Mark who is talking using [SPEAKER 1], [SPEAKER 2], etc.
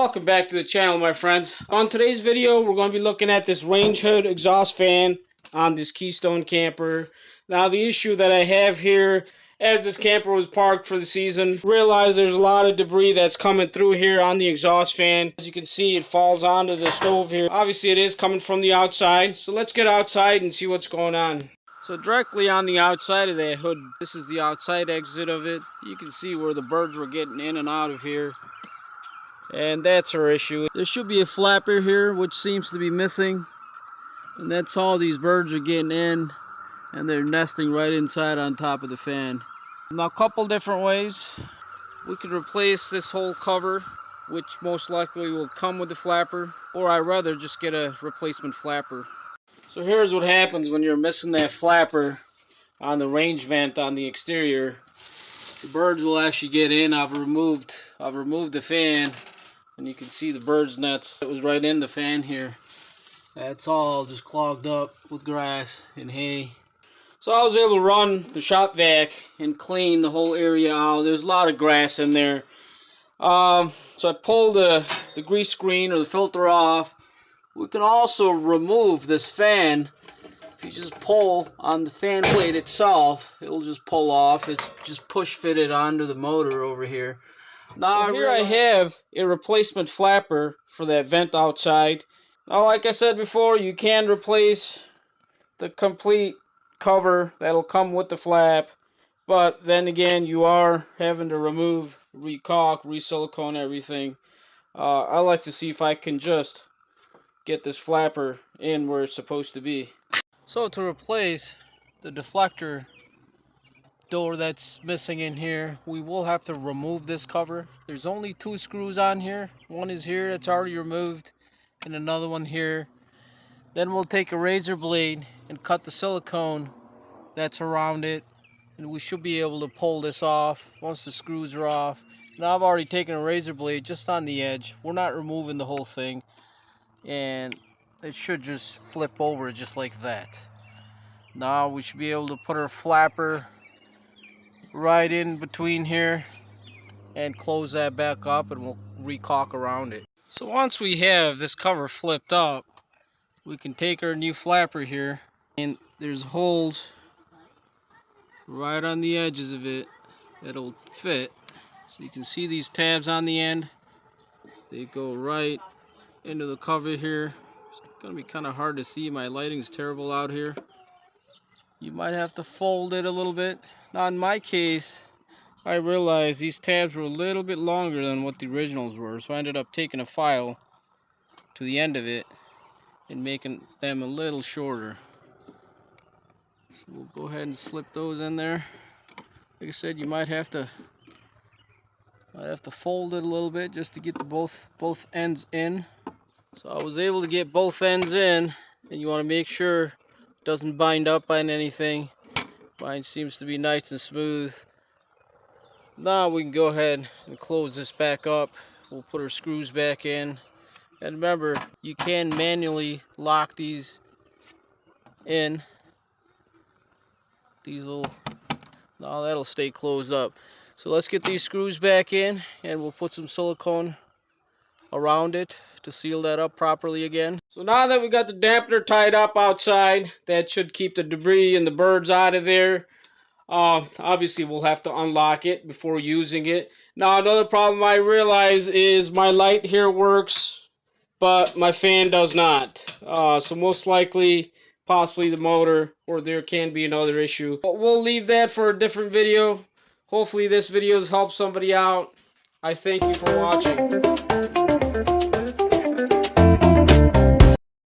[SPEAKER 1] Welcome back to the channel, my friends. On today's video, we're going to be looking at this range hood exhaust fan on this Keystone camper. Now, the issue that I have here, as this camper was parked for the season, realize there's a lot of debris that's coming through here on the exhaust fan. As you can see, it falls onto the stove here. Obviously, it is coming from the outside, so let's get outside and see what's going on. So directly on the outside of that hood, this is the outside exit of it. You can see where the birds were getting in and out of here. And that's our issue. There should be a flapper here, which seems to be missing. And that's all these birds are getting in. And they're nesting right inside on top of the fan. Now, a couple different ways. We could replace this whole cover, which most likely will come with the flapper. Or I'd rather just get a replacement flapper. So here's what happens when you're missing that flapper on the range vent on the exterior. The birds will actually get in. I've removed the fan. And you can see the bird's nets that was right in the fan here. That's all just clogged up with grass and hay. So I was able to run the shop vac and clean the whole area out. There's a lot of grass in there. So I pulled the grease screen or the filter off. We can also remove this fan. If you just pull on the fan blade itself, it'll just pull off. It's just push fitted onto the motor over here. Now here I have a replacement flapper for that vent outside. Now, like I said before, you can replace the complete cover that'll come with the flap, but then again, you are having to remove, re-caulk, re-silicone everything. I like to see if I can just get this flapper in where it's supposed to be. So to replace the deflector door that's missing in here, we will have to remove this cover. There's only 2 screws on here. One is here that's already removed and another one here. Then we'll take a razor blade and cut the silicone that's around it, and we should be able to pull this off once the screws are off. Now I've already taken a razor blade just on the edge. We're not removing the whole thing, and it should just flip over just like that. Now we should be able to put our flapper right in between here and close that back up, and we'll re-caulk around it. So once we have this cover flipped up, we can take our new flapper here, and there's holes right on the edges of it that'll fit. So you can see these tabs on the end. They go right into the cover here. It's gonna be kind of hard to see. My lighting's terrible out here. You might have to fold it a little bit. Now in my case, I realized these tabs were a little bit longer than what the originals were, so I ended up taking a file to the end of it and making them a little shorter. So we'll go ahead and slip those in there. Like I said, you might have to fold it a little bit just to get the both ends in. So I was able to get both ends in, and you want to make sure it doesn't bind up on anything. Mine seems to be nice and smooth. Now we can go ahead and close this back up. We'll put our screws back in. And remember, you can manually lock these in. Now that'll stay closed up. So let's get these screws back in, and we'll put some silicone around it to seal that up properly again. So now that we got the dampener tied up outside, that should keep the debris and the birds out of there. Obviously we'll have to unlock it before using it. Now another problem I realize is my light here works, but my fan does not. So most likely, possibly the motor, or there can be another issue. But we'll leave that for a different video. Hopefully this video has helped somebody out. I thank you for watching.